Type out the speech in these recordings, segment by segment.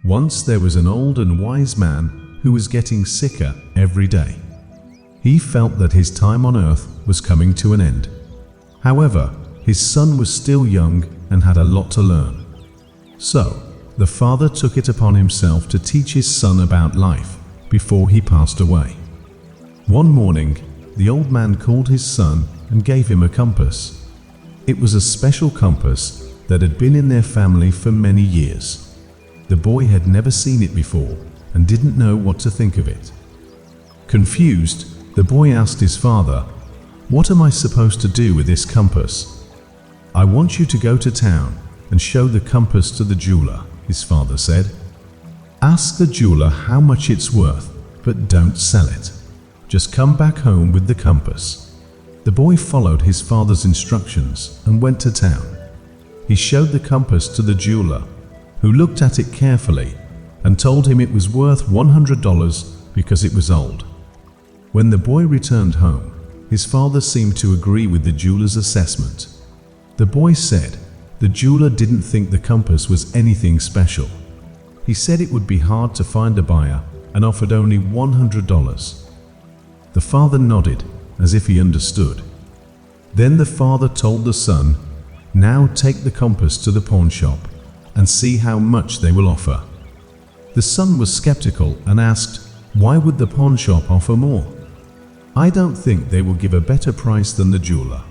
Once there was an old and wise man who was getting sicker every day. He felt that his time on earth was coming to an end. However, his son was still young and had a lot to learn. So, the father took it upon himself to teach his son about life before he passed away. One morning, the old man called his son and gave him a compass. It was a special compass that had been in their family for many years. The boy had never seen it before and didn't know what to think of it. Confused, the boy asked his father, "What am I supposed to do with this compass?" "I want you to go to town and show the compass to the jeweler," his father said. "Ask the jeweler how much it's worth, but don't sell it. Just come back home with the compass." The boy followed his father's instructions and went to town. He showed the compass to the jeweler, who looked at it carefully and told him it was worth $100 because it was old. When the boy returned home, his father seemed to agree with the jeweler's assessment. The boy said the jeweler didn't think the compass was anything special. He said it would be hard to find a buyer and offered only $100. The father nodded as if he understood. Then the father told the son, "Now take the compass to the pawn shop and see how much they will offer." The son was skeptical and asked, "Why would the pawn shop offer more? I don't think they will give a better price than the jeweler."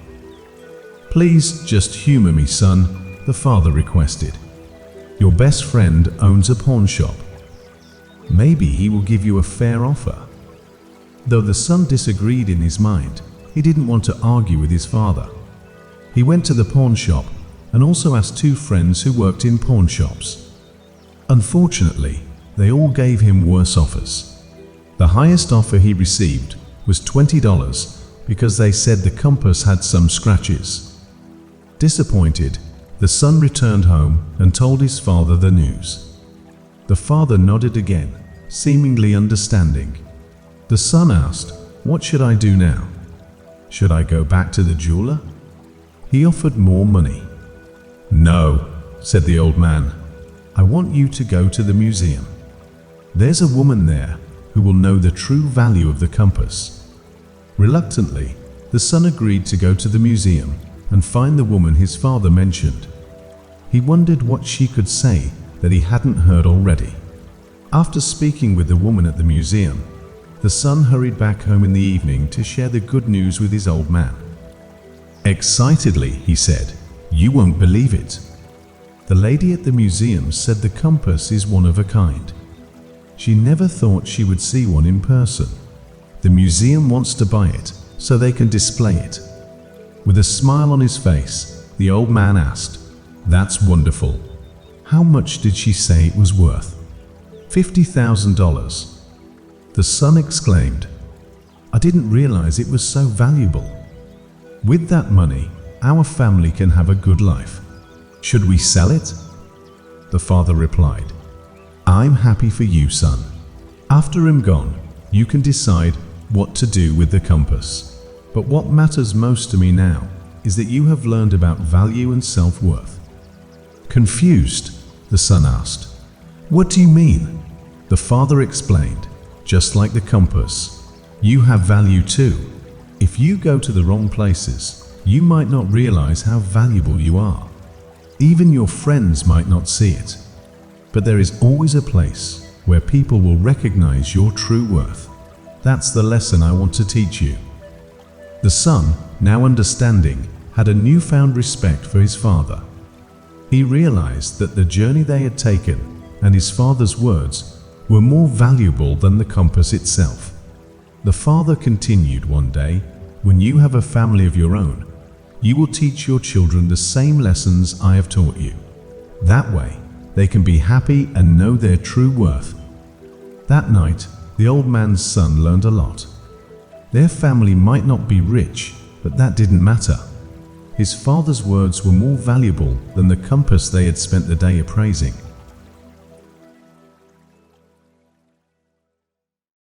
"Please just humor me, son," the father requested. "Your best friend owns a pawn shop. Maybe he will give you a fair offer." Though the son disagreed in his mind, he didn't want to argue with his father. He went to the pawn shop and also asked two friends who worked in pawn shops. Unfortunately, they all gave him worse offers. The highest offer he received was $20 because they said the compass had some scratches. Disappointed, the son returned home and told his father the news. The father nodded again, seemingly understanding. The son asked, "What should I do now? Should I go back to the jeweler?" He offered more money. "No," said the old man. "I want you to go to the museum. There's a woman there who will know the true value of the compass." Reluctantly, the son agreed to go to the museum and find the woman his father mentioned. He wondered what she could say that he hadn't heard already. After speaking with the woman at the museum, the son hurried back home in the evening to share the good news with his old man. Excitedly, he said, "You won't believe it. The lady at the museum said the compass is one of a kind. She never thought she would see one in person. The museum wants to buy it so they can display it." With a smile on his face, the old man asked, "That's wonderful. How much did she say it was worth?" $50,000. The son exclaimed, "I didn't realize it was so valuable. With that money, our family can have a good life. Should we sell it?" The father replied, "I'm happy for you, son. After I'm gone, you can decide what to do with the compass. But what matters most to me now is that you have learned about value and self-worth." Confused, the son asked, "What do you mean?" The father explained, "Just like the compass, you have value too. If you go to the wrong places, you might not realize how valuable you are. Even your friends might not see it. But there is always a place where people will recognize your true worth. That's the lesson I want to teach you." The son, now understanding, had a newfound respect for his father. He realized that the journey they had taken and his father's words were more valuable than the compass itself. The father continued one day, "When you have a family of your own, you will teach your children the same lessons I have taught you. That way, they can be happy and know their true worth." That night, the old man's son learned a lot. Their family might not be rich, but that didn't matter. His father's words were more valuable than the compass they had spent the day appraising.